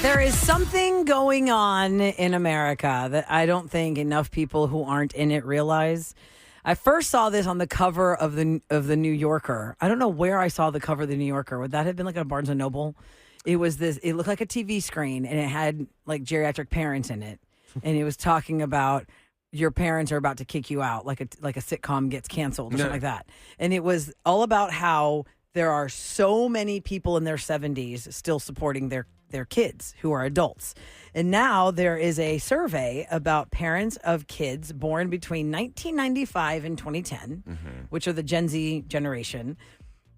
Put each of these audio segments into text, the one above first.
There is something going on in America that I don't think enough people who aren't in it realize. I first saw this on the cover of the New Yorker. I don't know where I saw the cover of the New Yorker. Would that have been like a Barnes & Noble? It was this. It looked like a TV screen, and it had like geriatric parents in it, and it was talking about your parents are about to kick you out, like a sitcom gets canceled or something like that. And it was all about how there are so many people in their 70s still supporting their kids who are adults. And now there is a survey about parents of kids born between 1995 and 2010, which are the Gen Z generation,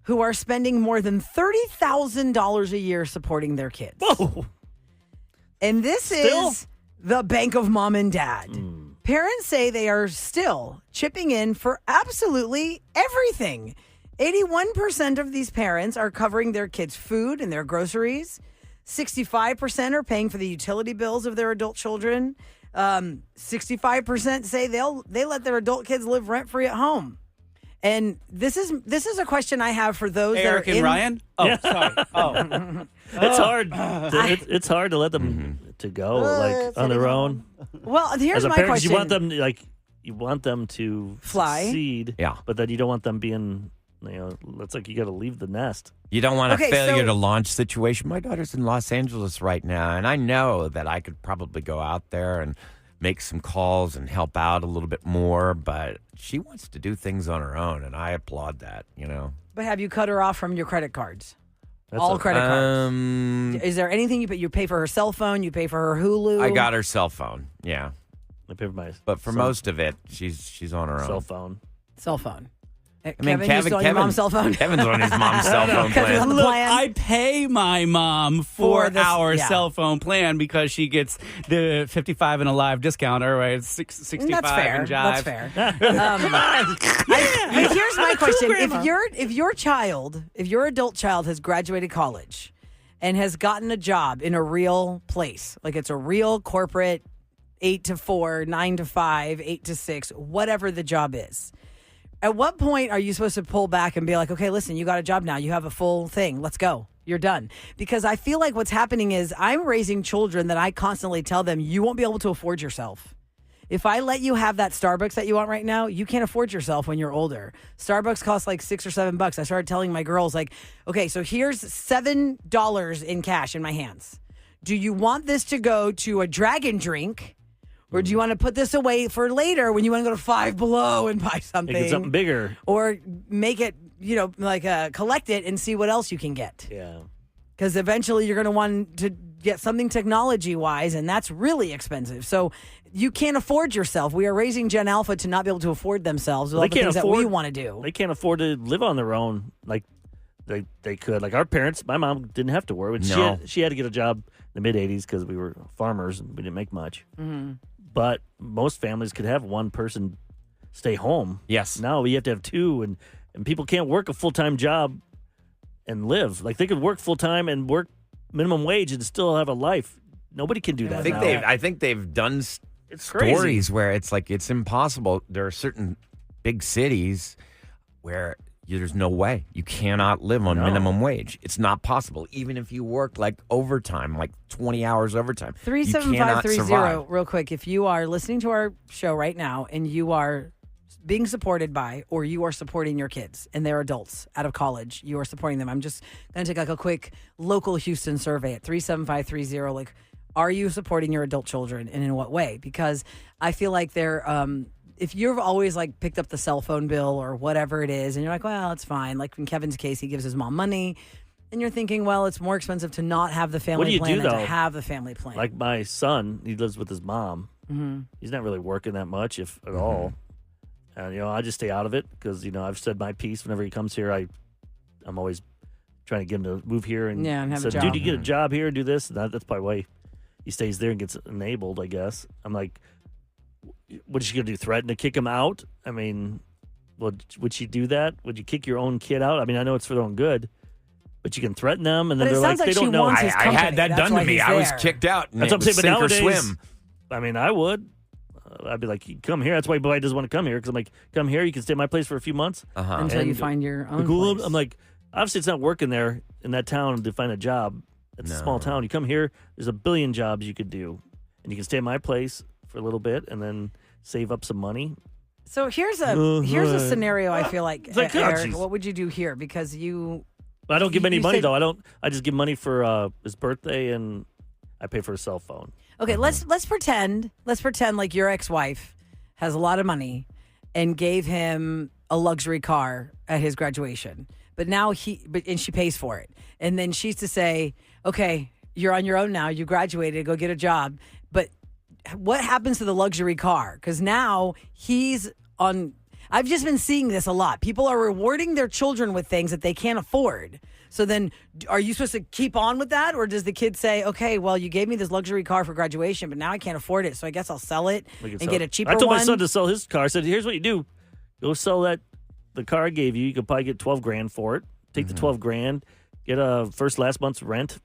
who are spending more than $30,000 a year supporting their kids. Whoa. And this is the bank of mom and dad. Parents say they are still chipping in for absolutely everything. 81% of these parents are covering their kids' food and their groceries. 65% are paying for the utility bills of their adult children. 65% say they let their adult kids live rent-free at home. And this is a question I have for those Eric that are and Ryan? Oh, Yeah. sorry. Oh. It's hard. It's hard to let them to go like on their own. Well, here's As a my parent, 'cause question. you want them to Fly. succeed. Yeah. But then you don't want them being, it's like you got to leave the nest. You don't want a Okay, failure so- to launch situation. My daughter's in Los Angeles right now, and I know that I could probably go out there and make some calls and help out a little bit more, but she wants to do things on her own, and I applaud that, But have you cut her off from your credit cards? That's All a- credit cards. Is there anything you pay for her cell phone? You pay for her Hulu? I got her cell phone, yeah. I pay for my But for son- most of it, she's on her own. cell phone. cell phone. I mean, Kevin, you still on your mom's cell phone? Kevin's on his mom's cell phone Kevin's on plan. the Look, plan? I pay my mom For for this- our yeah. cell phone plan because she gets the 55 and alive discount, or right, 65 That's fair. and jive. That's fair. But here's my question: if your adult child has graduated college and has gotten a job in a real place, like it's a real corporate 8 to 4, 9 to 5, 8 to 6, whatever the job is. At what point are you supposed to pull back and be like, okay, listen, you got a job now. You have a full thing. Let's go. You're done. Because I feel like what's happening is I'm raising children that I constantly tell them, you won't be able to afford yourself. If I let you have that Starbucks that you want right now, you can't afford yourself when you're older. Starbucks costs like $6 or $7. I started telling my girls, like, okay, so here's $7 in cash in my hands. Do you want this to go to a dragon drink? Or do you want to put this away for later when you want to go to Five Below and buy something? Make it something bigger. Or make it, collect it and see what else you can get. Yeah. Because eventually you're going to want to get something technology-wise, and that's really expensive. So you can't afford yourself. We are raising Gen Alpha to not be able to afford themselves with all the things that we want to do. They can't afford to live on their own like they could. Like our parents, my mom didn't have to work. No. She had to get a job in the mid-'80s because we were farmers and we didn't make much. Mm-hmm. But most families could have one person stay home. Yes. Now you have to have two, and people can't work a full-time job and live. Like they could work full-time and work minimum wage and still have a life. Nobody can do that now. I think they've done It's crazy. stories where it's like it's impossible. There are certain big cities where there's no way. You cannot live on minimum wage. It's not possible. Even if you work like overtime, like 20 hours overtime. 37530, real quick. If you are listening to our show right now and you are being supported by, or you are supporting your kids and they're adults out of college, you are supporting them. I'm just going to take like a quick local Houston survey at 37530. Like, are you supporting your adult children and in what way? Because I feel like they're, if you've always like picked up the cell phone bill or whatever it is, and you're like, well, it's fine. Like in Kevin's case, he gives his mom money. And you're thinking, well, it's more expensive to not have the family plan than to have the family plan. Like my son, he lives with his mom. Mm-hmm. He's not really working that much, if at all. And, I just stay out of it because, I've said my piece. Whenever he comes here, I'm always trying to get him to move here. And have a said, job. dude, you get a job here, do this. And that's probably why he stays there and gets enabled, I guess. I'm like, what is she going to do, threaten to kick him out? I mean, would she do that? Would you kick your own kid out? I mean, I know it's for their own good. But you can threaten them, and then But it they're like, sounds like they she don't know. wants his I company. had that That's done why to me. he's I was there. kicked out. And That's what I'm it was saying. But sink or nowadays, swim. I mean, I would. I'd be like, come here. That's why Boy doesn't want to come here because I'm like, come here. You can stay at my place for a few months Until you find your own Cool. place. I'm like, obviously, it's not working there in that town to find a job. It's a small town. You come here, there's a billion jobs you could do. And you can stay at my place for a little bit and then save up some money. So here's a scenario I feel like, like, Eric, what would you do here? Because I don't give him any money, though. I just give money for his birthday, and I pay for his cell phone. Okay, let's pretend like your ex-wife has a lot of money and gave him a luxury car at his graduation. But now and she pays for it. And then she's to say, okay, you're on your own now. You graduated. Go get a job. But what happens to the luxury car? Because now he's on. I've just been seeing this a lot. People are rewarding their children with things that they can't afford. So then are you supposed to keep on with that? Or does the kid say, okay, well, you gave me this luxury car for graduation, but now I can't afford it. So I guess I'll sell it and get a cheaper one. I told my son to sell his car. I said, here's what you do. Go sell the car I gave you. You could probably get $12,000 for it. Take the $12,000, get a last month's rent.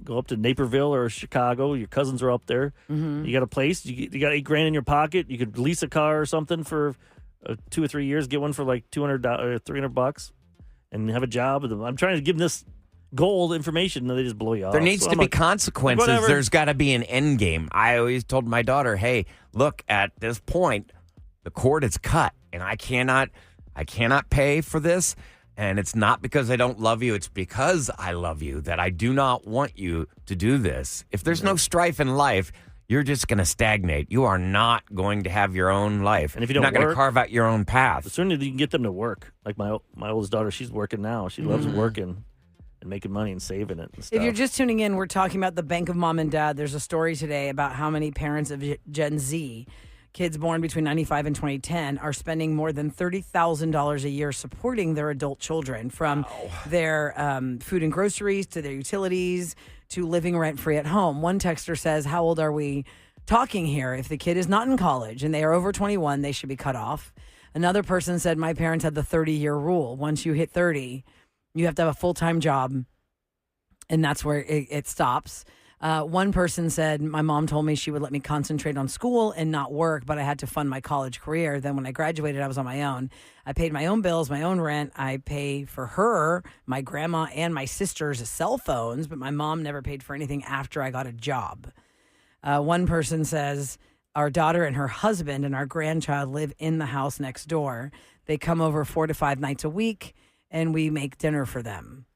Go up to Naperville or Chicago. Your cousins are up there. You got a place. You got $8,000 in your pocket. You could lease a car or something for 2 or 3 years. Get one for like $200 or $300, and have a job. I'm trying to give them this gold information, and they just blow you off. There needs to be consequences. There's got to be an end game. I always told my daughter, "Hey, look, at this point, the cord is cut, and I cannot pay for this." And it's not because I don't love you. It's because I love you that I do not want you to do this. If there's no strife in life, you're just going to stagnate. You are not going to have your own life. And if you you're don't not going to carve out your own path. The sooner you can get them to work. Like my oldest daughter, she's working now. She loves working and making money and saving it and stuff. If you're just tuning in, we're talking about the bank of mom and dad. There's a story today about how many parents of Gen Z, kids born between 95 and 2010, are spending more than $30,000 a year supporting their adult children, from their food and groceries to their utilities to living rent-free at home. One texter says, how old are we talking here? If the kid is not in college and they are over 21, they should be cut off. Another person said, my parents had the 30-year rule. Once you hit 30, you have to have a full-time job, and that's where it stops. One person said, my mom told me she would let me concentrate on school and not work, but I had to fund my college career. Then when I graduated, I was on my own. I paid my own bills, my own rent. I pay for her, my grandma, and my sister's cell phones, but my mom never paid for anything after I got a job. One person says, our daughter and her husband and our grandchild live in the house next door. They come over 4 to 5 nights a week, and we make dinner for them.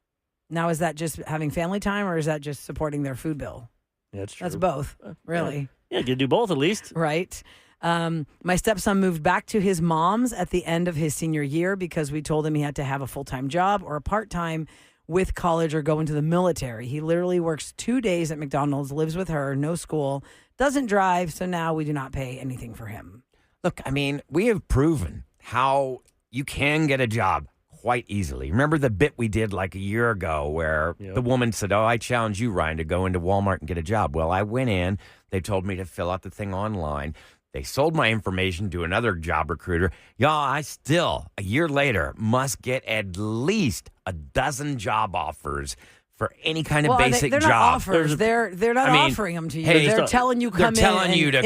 Now, is that just having family time, or is that just supporting their food bill? Yeah, that's true. That's both, really. Yeah, you can do both at least. Right. My stepson moved back to his mom's at the end of his senior year because we told him he had to have a full-time job or a part-time with college or go into the military. He literally works 2 days at McDonald's, lives with her, no school, doesn't drive, so now we do not pay anything for him. Look, I mean, we have proven how you can get a job quite easily. Remember the bit we did like a year ago where the woman said, I challenge you, Ryan, to go into Walmart and get a job. Well, I went in. They told me to fill out the thing online. They sold my information to another job recruiter. Y'all, I still, a year later, must get at least a dozen job offers for any kind of basic they're job. Not offers. They're not offering them to you. Hey, they're telling you to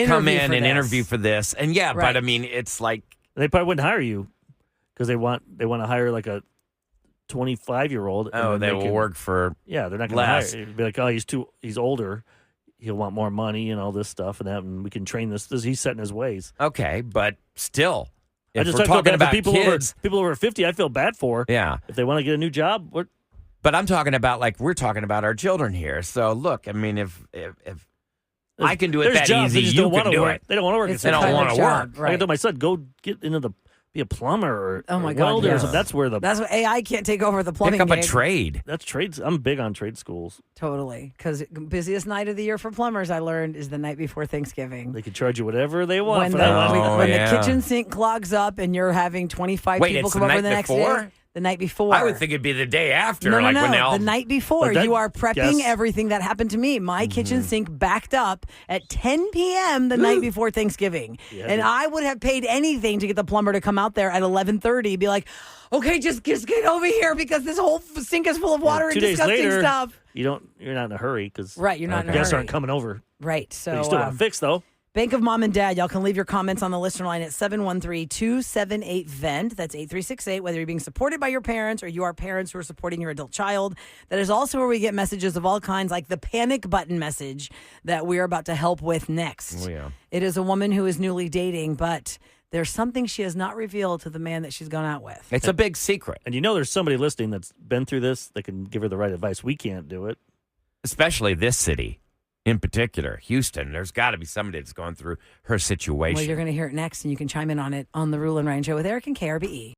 come in and interview for this. And right. But I mean, it's like they probably wouldn't hire you because they want to hire like a 25-year-old. Oh, they will work for they're not going to hire. It'd be like, he's older. He'll want more money and all this stuff, and we can train this. He's set in his ways. Okay, but still, I just talking about people kids, people over 50. I feel bad for. Yeah, if they want to get a new job. But I'm talking about we're talking about our children here. So look, I mean, if I can do it that jobs, easy, you can do work. it. They don't want to work. They don't want to work. Right. I told my son, go get into be a plumber or oh my welder. God, or something. That's what AI can't take over the plumbing. Pick up gig. a trade. That's trades. I'm big on trade schools. Totally, because busiest night of the year for plumbers, I learned, is the night before Thanksgiving. They can charge you whatever they want. When the kitchen sink clogs up and you're having 25 people come over the next day. The night before. I would think it'd be the day after. No, when they all... the night before. You are prepping everything. That happened to me. My kitchen sink backed up at 10 p.m. the night before Thanksgiving. Yeah, and I would have paid anything to get the plumber to come out there at 11:30, be like, okay, just get over here because this whole sink is full of water and 2 days disgusting later, stuff. You're not in a hurry because you're not in a hurry. guests aren't coming over. Right. So you still want to fix though. Bank of Mom and Dad, y'all can leave your comments on the listener line at 713-278-VENT. That's 8368, whether you're being supported by your parents or you are parents who are supporting your adult child. That is also where we get messages of all kinds, like the panic button message that we're about to help with next. Oh, yeah. It is a woman who is newly dating, but there's something she has not revealed to the man that she's gone out with. It's a big secret. And there's somebody listening that's been through this that can give her the right advice. We can't do it. Especially this city in particular, Houston. There's got to be somebody that's going through her situation. Well, you're going to hear it next, and you can chime in on it on the Roula Ryan Show with Eric and KRBE.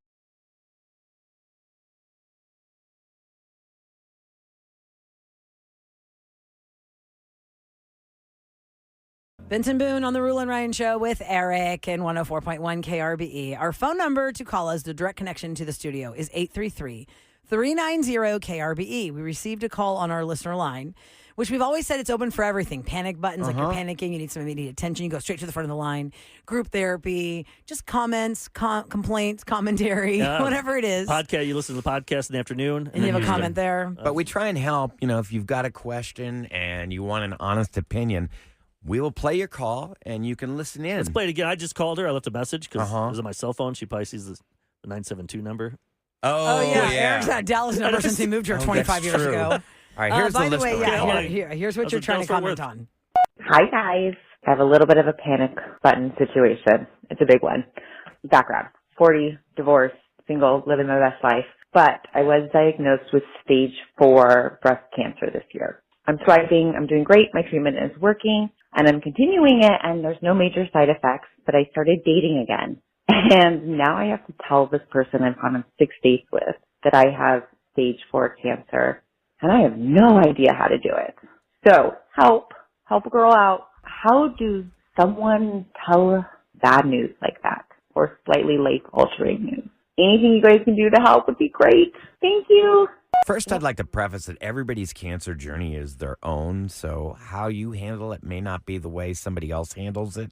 Benton Boone on the Roula Ryan Show with Eric and 104.1 KRBE. Our phone number to call us, the direct connection to the studio, is 833-390-KRBE. We received a call on our listener line, which we've always said it's open for everything. Panic buttons, like you're panicking, you need some immediate attention, you go straight to the front of the line. Group therapy, just comments, complaints, commentary, whatever it is. Podcast, you listen to the podcast in the afternoon. And you have a comment there. But we try and help. If you've got a question and you want an honest opinion, we will play your call and you can listen in. Let's play it again. I just called her. I left a message because it was on my cell phone. She probably sees the 972 number. Oh, yeah. Eric's had a Dallas number since he moved here 25 years ago. All right, here's by the the way, listener. here's what you're trying to comment on. Hi, guys. I have a little bit of a panic button situation. It's a big one. Background: 40, divorced, single, living my best life. But I was diagnosed with stage 4 breast cancer this year. I'm thriving. I'm doing great. My treatment is working, and I'm continuing it, and there's no major side effects. But I started dating again. And now I have to tell this person I've gone on 6 dates with that I have stage 4 cancer. And I have no idea how to do it. So help a girl out. How do someone tell bad news like that, or slightly life-altering news? Anything you guys can do to help would be great. Thank you. First, I'd like to preface that everybody's cancer journey is their own. So how you handle it may not be the way somebody else handles it.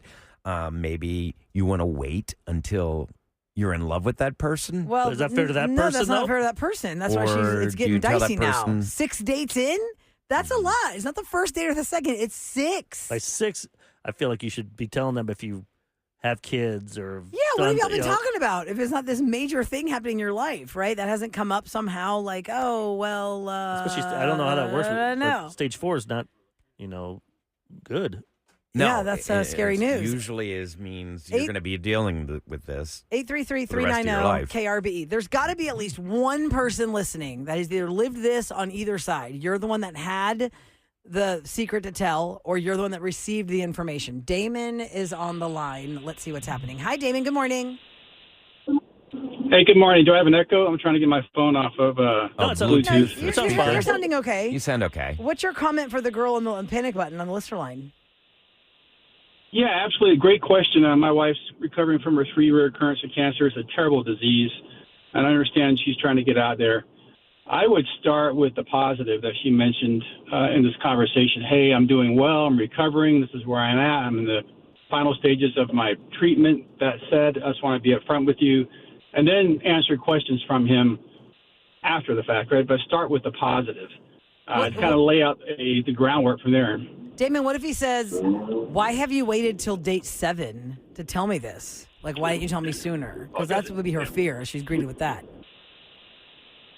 Maybe you want to wait until you're in love with that person. Well, is that fair to that person? No, that's not fair to that person. That's why it's getting dicey now. 6 dates in? That's a lot. It's not the first date or the second. It's 6. By 6, I feel like you should be telling them if you have kids or... Yeah, what have y'all been talking about? If it's not this major thing happening in your life, right? That hasn't come up somehow like, oh, well... Especially, I don't know how that works. No. Stage 4 is not, good. No, yeah, that's scary news. Usually means you're going to be dealing with this. 833-390-KRBE. There's got to be at least one person listening that has either lived this on either side. You're the one that had the secret to tell, or you're the one that received the information. Damon is on the line. Let's see what's happening. Hi, Damon. Good morning. Hey, good morning. Do I have an echo? I'm trying to get my phone off of Bluetooth. No, you're sounding okay. You sound okay. What's your comment for the girl on the panic button on the listener line? Yeah, absolutely. Great question. My wife's recovering from her 3 recurrence of cancer. It's a terrible disease, and I understand she's trying to get out there. I would start with the positive that she mentioned in this conversation. Hey, I'm doing well. I'm recovering. This is where I'm at. I'm in the final stages of my treatment. That said, I just want to be upfront with you, and then answer questions from him after the fact, right? But start with the positive. Kind of lay out the groundwork from there. Damon, what if he says, why have you waited till date 7 to tell me this? Like, why didn't you tell me sooner? Because that would be her fear. She's greeted with that.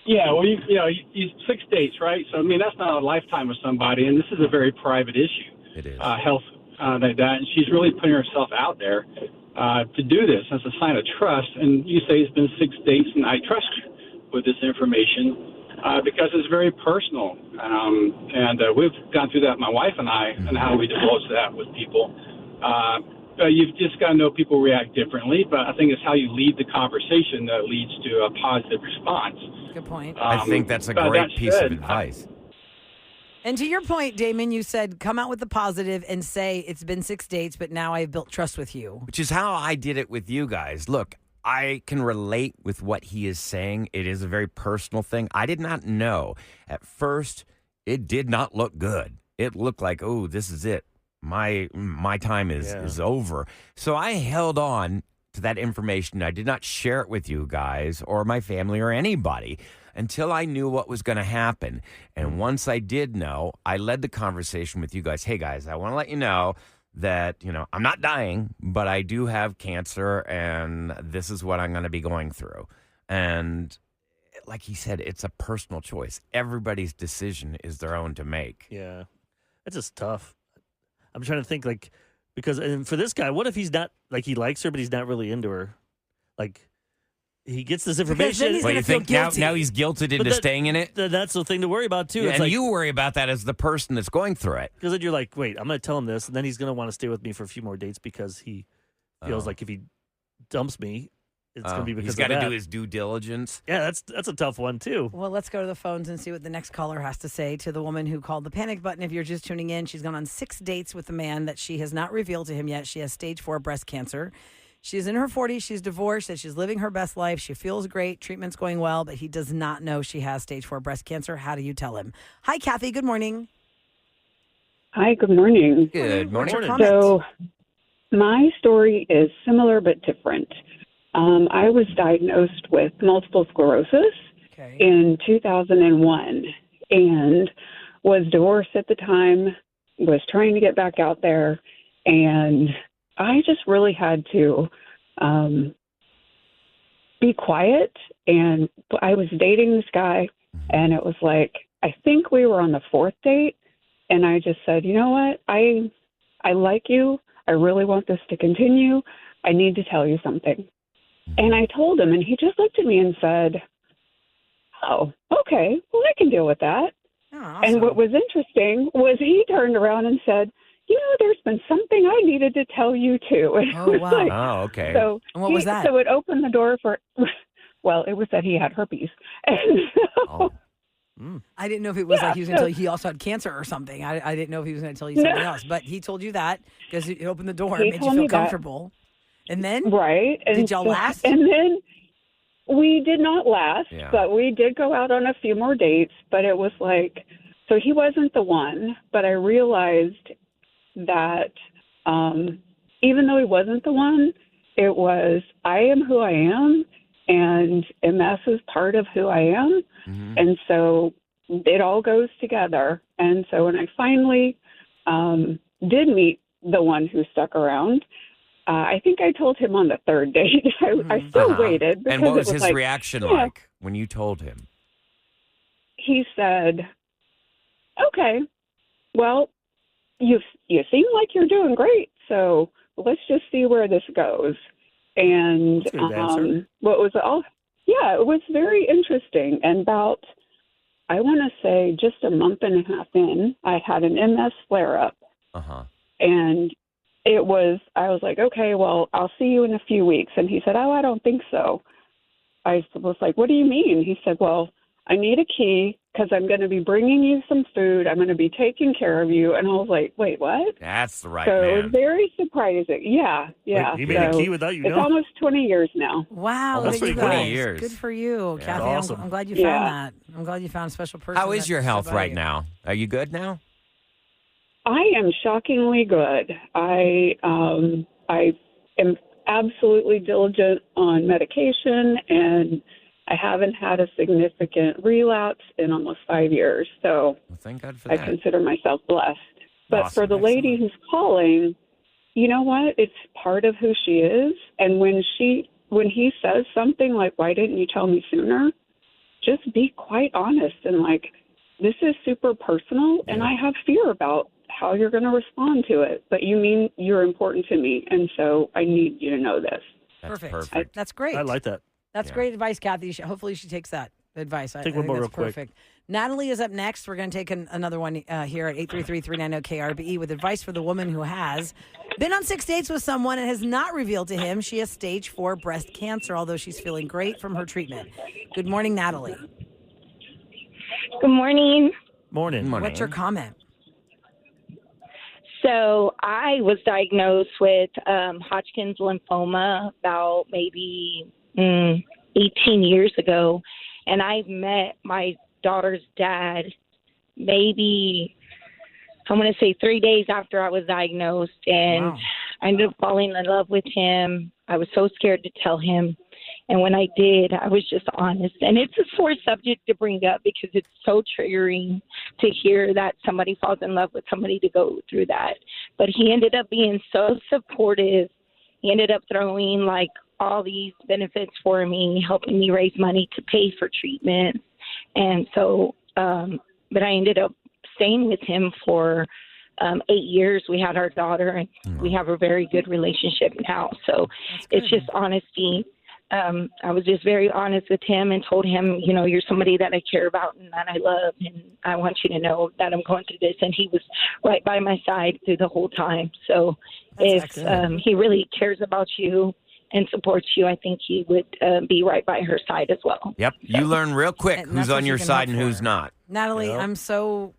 Yeah, well, you 6 dates, right? So, that's not a lifetime with somebody, and this is a very private issue. It is. Health like that, and she's really putting herself out there to do this as a sign of trust. And you say it's been 6 dates, and I trust you with this information. Because it's very personal, and we've gone through that, my wife and I, and how we divulge that with people. You've just got to know people react differently, but I think it's how you lead the conversation that leads to a positive response. Good point. I think that's a great piece of advice. And to your point, Damon, you said come out with the positive and say it's been 6 dates, but now I've built trust with you. Which is how I did it with you guys. Look, I can relate with what he is saying. It is a very personal thing. I did not know. At first, it did not look good. It looked like, oh, this is it. My time is over. So I held on to that information. I did not share it with you guys or my family or anybody until I knew what was going to happen. And once I did know, I led the conversation with you guys. Hey, guys, I want to let you know that, I'm not dying, but I do have cancer, and this is what I'm going to be going through. And like he said, it's a personal choice. Everybody's decision is their own to make. Yeah. That's just tough. I'm trying to think, because and for this guy, what if he's not, he likes her, but he's not really into her? He gets this information. He's gonna feel guilty. Now he's guilted into staying in it? That's the thing to worry about, too. Yeah, It's and you worry about that as the person that's going through it. Because then you're like, wait, I'm going to tell him this, and then he's going to want to stay with me for a few more dates because he feels like if he dumps me, it's going to be because he's got to do his due diligence. Yeah, that's a tough one, too. Well, let's go to the phones and see what the next caller has to say to the woman who called the panic button. If you're just tuning in, she's gone on 6 dates with a man that she has not revealed to him yet. She has stage 4 breast cancer. She's in her 40s. She's divorced. And she's living her best life. She feels great. Treatment's going well, but he does not know she has stage 4 breast cancer. How do you tell him? Hi, Kathy. Good morning. Hi, good morning. Good morning. What's your comment? So my story is similar but different. I was diagnosed with multiple sclerosis in 2001 and was divorced at the time, was trying to get back out there, and I just really had to be quiet. And I was dating this guy, and it was I think we were on the 4th date, and I just said, you know what, I like you. I really want this to continue. I need to tell you something. And I told him, and he just looked at me and said, oh, okay, well, I can deal with that. Oh, awesome. And what was interesting was he turned around and said, there's been something I needed to tell you too. And Oh, wow. Oh, okay. So And what was that? So it opened the door for, well, it was that he had herpes. And so, I didn't know if it was he was going to tell you he also had cancer or something. I didn't know if he was going to tell you something else. But he told you that because it opened the door, He made you told feel me that. comfortable. And then? right. And Did y'all last? And then we did not last, Yeah. but we did go out on a few more dates. But it was so he wasn't the one, but I realized that even though he wasn't the one, it was, I am who I am, and MS is part of who I am. Mm-hmm. And so it all goes together. And so when I finally did meet the one who stuck around, I think I told him on the 3rd date. I still waited. And what was because his reaction like when you told him? He said, okay, well, you seem like you're doing great, so let's just see where this goes. And That's a good answer. what was all? Yeah, it was very interesting. And about, I want to say, just a month and a half in, I had an MS flare-up. And I was like, okay, well, I'll see you in a few weeks. And he said, oh, I don't think so. I was like, what do you mean? He said, well, I need a key because I'm going to be bringing you some food. I'm going to be taking care of you. And I was like, wait, what? That's the right So man. it was very surprising. Yeah. Wait, he made a So key without you it's knowing? almost 20 years now. Wow. Almost look at you 20 guys. years. Good for you, Yeah, Kathy. awesome. I'm glad you Yeah. found that. I'm glad you found a special person. How is that your health stood by right you. now? Are you good now? I am shockingly good. I am absolutely diligent on medication, and I haven't had a significant relapse in almost 5 years. So Well, thank God for I that. consider myself blessed. But Awesome. for the lady who's calling, you know what? It's part of who she is. And when he says something like, why didn't you tell me sooner? Just be quite honest and this is super personal, and I have fear about how you're going to respond to it. But you mean you're important to me, and so I need you to know this. That's Perfect. perfect. That's great. I like that. That's great advice, Kathy. Hopefully she takes that advice. I Take one think more that's real quick. perfect. Natalie is up next. We're going to take another one here at 833-390-KRBE with advice for the woman who has been on 6 dates with someone and has not revealed to him she has stage 4 breast cancer, although she's feeling great from her treatment. Good morning, Natalie. Good morning. Morning. What's your comment? So I was diagnosed with Hodgkin's lymphoma about maybe 18 years ago, and I met my daughter's dad maybe, I'm going to say 3 days after I was diagnosed, and Wow. I ended up falling in love with him. I was so scared to tell him. And when I did, I was just honest. And it's a sore subject to bring up because it's so triggering to hear that somebody falls in love with somebody to go through that. But he ended up being so supportive. He ended up throwing like all these benefits for me, helping me raise money to pay for treatment. And so, but I ended up staying with him for 8 years. We had our daughter, and we have a very good relationship now. So it's just honesty. I was just very honest with him and told him, you know, you're somebody that I care about and that I love, and I want you to know that I'm going through this. And he was right by my side through the whole time. So if he really cares about you and supports you, I think he would be right by her side as well. Yep. So. You learn real quick who's on your side and who's not. Natalie, I'm so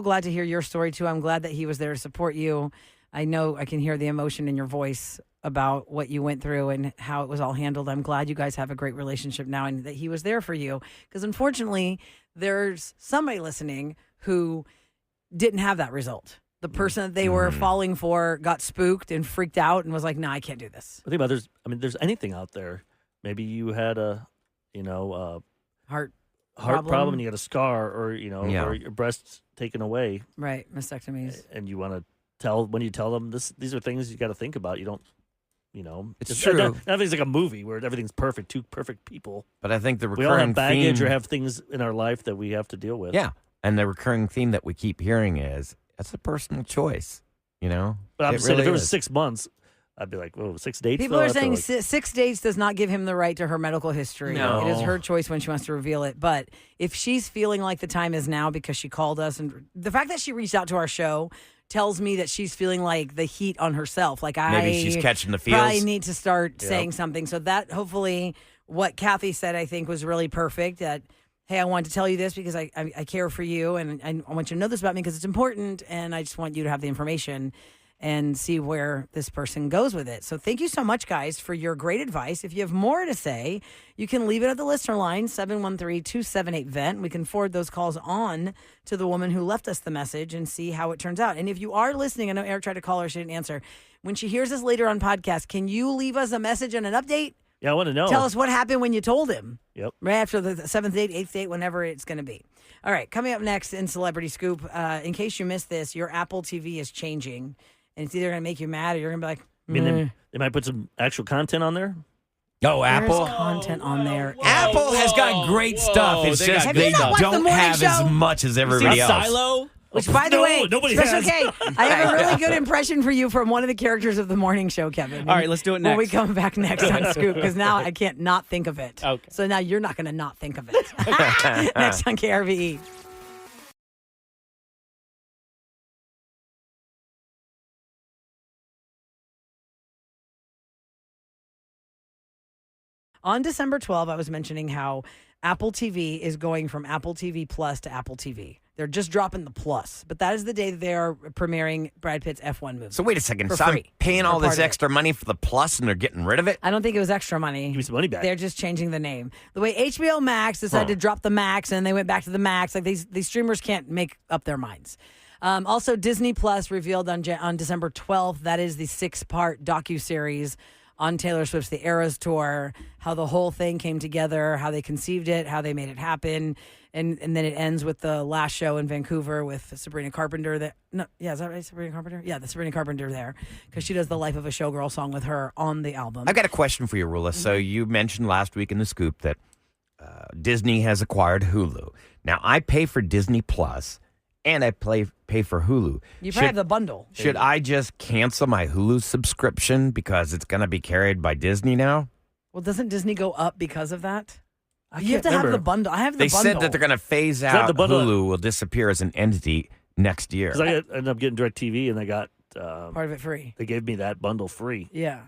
glad to hear your story too. I'm glad that he was there to support you. I know I can hear the emotion in your voice about what you went through and how it was all handled. I'm glad you guys have a great relationship now and that he was there for you. Because unfortunately, there's somebody listening who didn't have that result. The person that they were falling for got spooked and freaked out and was like, "No, I can't do this." I think about there's anything out there. Maybe you had a, heart problem and you got a scar, or or your breasts taken away. Right, mastectomies. And you want to when you tell them these are things you got to think about. You don't, it's true. Everything's like a movie where everything's perfect, two perfect people. But I think the recurring we all have baggage theme, or have things in our life that we have to deal with. Yeah, and the recurring theme that we keep hearing is that's a personal choice. But I'm saying if it was 6 months, I'd be like, "Whoa, 6 dates." People are saying 6 dates does not give him the right to her medical history. No. It is her choice when she wants to reveal it. But if she's feeling like the time is now because she called us, and the fact that she reached out to our show tells me that she's feeling like the heat on herself. Like maybe she's catching the feels. I need to start saying something. So that hopefully what Kathy said, I think, was really perfect. That, hey, I wanted to tell you this because I care for you and I want you to know this about me because it's important, and I just want you to have the information and see where this person goes with it. So thank you so much, guys, for your great advice. If you have more to say, you can leave it at the listener line, 713-278-VENT. We can forward those calls on to the woman who left us the message and see how it turns out. And if you are listening, I know Eric tried to call her, she didn't answer. When she hears us later on podcast, can you leave us a message and an update? Yeah, I want to know. Tell us what happened when you told him. Yep. Right after the 7th date, 8th date, whenever it's going to be. All right, coming up next in Celebrity Scoop, in case you missed this, your Apple TV is changing. And it's either going to make you mad or you're going to be like, I mean, they might put some actual content on there. Oh, Apple. There's content on there. Apple has got great stuff. It's just they don't have as much as everybody else. Silo? Which, by the way, nobody that's has. okay. I have a really good impression for you from one of the characters of the morning show, Kevin. All right, let's do it next. When we come back next on Scoop, because now I can't not think of it. Okay. So now you're not going to not think of it. Next on KRVE. On December 12th, I was mentioning how Apple TV is going from Apple TV Plus to Apple TV. They're just dropping the Plus, but that is the day that they are premiering Brad Pitt's F1 movie. So wait a second. For So I'm free. paying all For this part of extra money for the Plus and they're getting rid of it? I don't think it was extra money. Give me some money back. They're just changing the name. The way HBO Max decided to drop the Max and they went back to the Max, like these streamers can't make up their minds. Also, Disney Plus revealed on December 12th, that is the 6-part docuseries on Taylor Swift's The Eras Tour, how the whole thing came together, how they conceived it, how they made it happen. And then it ends with the last show in Vancouver with Sabrina Carpenter. Is that right, Sabrina Carpenter? Yeah, the Sabrina Carpenter there, because she does the Life of a Showgirl song with her on the album. I've got a question for you, Roula. So you mentioned last week in the Scoop that Disney has acquired Hulu. Now, I pay for Disney Plus, and I pay for Hulu. You probably have the bundle. Should I just cancel my Hulu subscription because it's going to be carried by Disney now? Well, doesn't Disney go up because of that? You have can't to remember. have the bundle. I have the They bundle. said that they're going to phase out the bundle? Hulu will disappear as an entity next year. Because I ended up getting DirecTV, and I got part of it free. They gave me that bundle free, Yeah.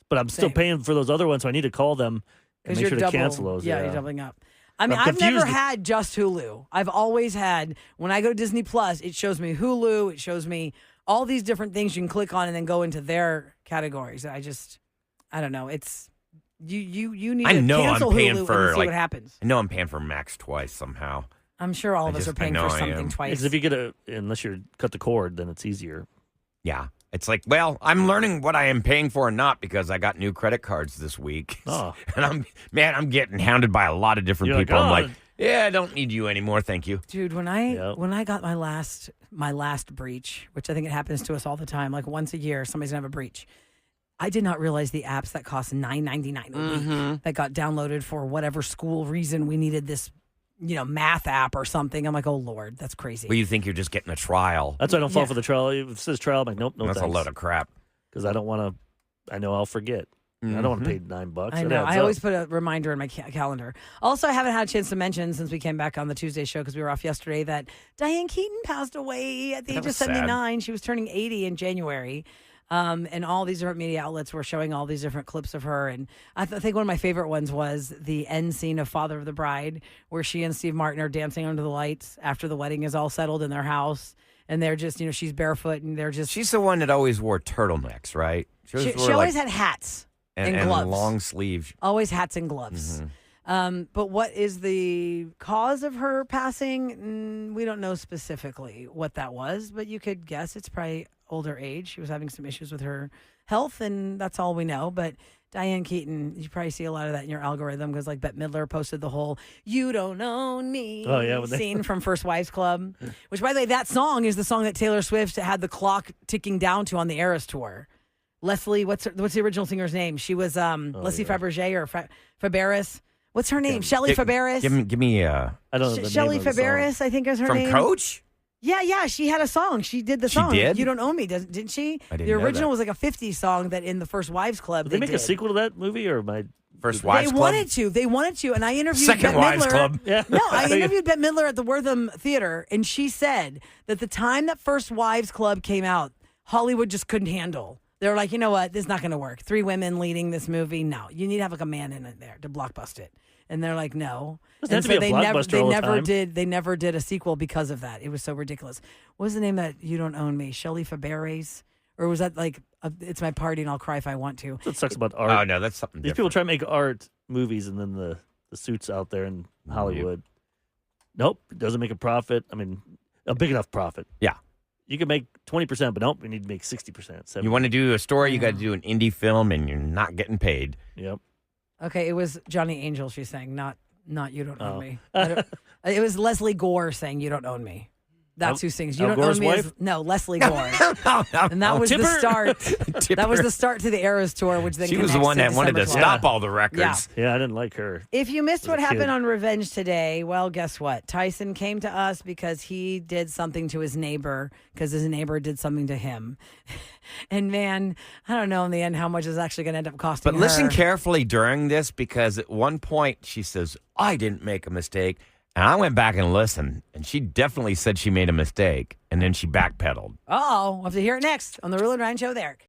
but I'm still Same. paying for those other ones, so I need to call them and make sure to cancel those. Yeah, you're doubling up. I mean, I'm I've never confused. had just Hulu. I've always had, when I go to Disney Plus, it shows me Hulu. It shows me all these different things you can click on and then go into their categories. I don't know. It's, you need I to know cancel I'm paying Hulu for and see like what happens. I know I'm paying for Max twice somehow. I'm sure all of us are paying for something twice. Because if you get unless you cut the cord, then it's easier. Yeah. It's like, well, I'm learning what I am paying for and not because I got new credit cards this week. Oh. And I'm getting hounded by a lot of different You're people. like, I'm "Oh." like, yeah, I don't need you anymore. Thank you. Dude, when I got my last my last breach, which I think it happens to us all the time. Like once a year, somebody's going to have a breach. I did not realize the apps that cost $9.99 a week that got downloaded for whatever school reason we needed this, math app or something. I'm like, oh, Lord, that's crazy. Well, you think you're just getting a trial. That's why I don't fall for the trial. If it says trial, I'm like, nope, no That's thanks. a load of crap. Because I don't want to, I know I'll forget. I don't want to pay $9. I know. I always put a reminder in my calendar. Also, I haven't had a chance to mention since we came back on the Tuesday show because we were off yesterday that Diane Keaton passed away at the age of 79. She was turning 80 in January. And all these different media outlets were showing all these different clips of her. And I think one of my favorite ones was the end scene of Father of the Bride, where she and Steve Martin are dancing under the lights after the wedding is all settled in their house. And they're just, she's barefoot and they're just. She's the one that always wore turtlenecks, right? She always had hats and gloves. And long sleeves. Always hats and gloves. But what is the cause of her passing? We don't know specifically what that was, but you could guess it's probably older age. She was having some issues with her health, and that's all we know. But Diane Keaton, you probably see a lot of that in your algorithm because, like, Bette Midler posted the whole "You Don't Own Me" scene from First Wives Club, which, by the way, that song is the song that Taylor Swift had the clock ticking down to on the Eras tour. Leslie, what's the original singer's name? She was Leslie Fabergé or Faberes. What's her name? Shelley Faberes. Give me I don't know the Shelley name of the Faberes, I think is her from name. Coach? Yeah. She had a song. She did the song. She did? You Don't Own Me, didn't she? I didn't The know original that. was like a 50s song that in the First Wives Club Did they make did. a sequel to that movie or my First Wives They Club? wanted to, and I interviewed Second Bette Wives Midler. Club. Yeah. No, I interviewed Bette Midler at the Wortham Theater, and she said that the time that First Wives Club came out, Hollywood just couldn't handle. They were like, you know what, this is not going to work. 3 women leading this movie, no. You need to have like a man in it there to blockbust it. And they're like, no. Doesn't And have to be a blockbuster all the time. they never did a sequel because of that. It was so ridiculous. What was the name of that You Don't Own Me? Shelley Faberes? Or was that like, it's my party and I'll cry if I want to? That sucks about art. Oh, no, that's something These different. people try to make art movies and then the suits out there in Hollywood. Nope, it doesn't make a profit. I mean, a big enough profit. Yeah. You can make 20%, but nope, you need to make 60%. 70%. You want to do a story, you got to do an indie film, and you're not getting paid. Yep. Okay, it was Johnny Angel, she's saying, not You Don't Own Oh. Me. It was Leslie Gore saying You Don't Own Me. That's who sings You Al Don't Gore's Own Me. wife? No, Leslie Gore. And that was the start. That was the start to the Eras tour, which then She was the connects one that wanted to December 12th. stop all the records. Yeah. Yeah, I didn't like her. If you missed As what a happened kid. on Revenge today, well, guess what? Tyson came to us because he did something to his neighbor because his neighbor did something to him. And man, I don't know in the end how much it's actually going to end up costing But listen her. carefully during this, because at one point she says, I didn't make a mistake. And I went back and listened, and she definitely said she made a mistake, and then she backpedaled. Uh-oh. We'll have to hear it next on the Roula Ryan Show with Eric.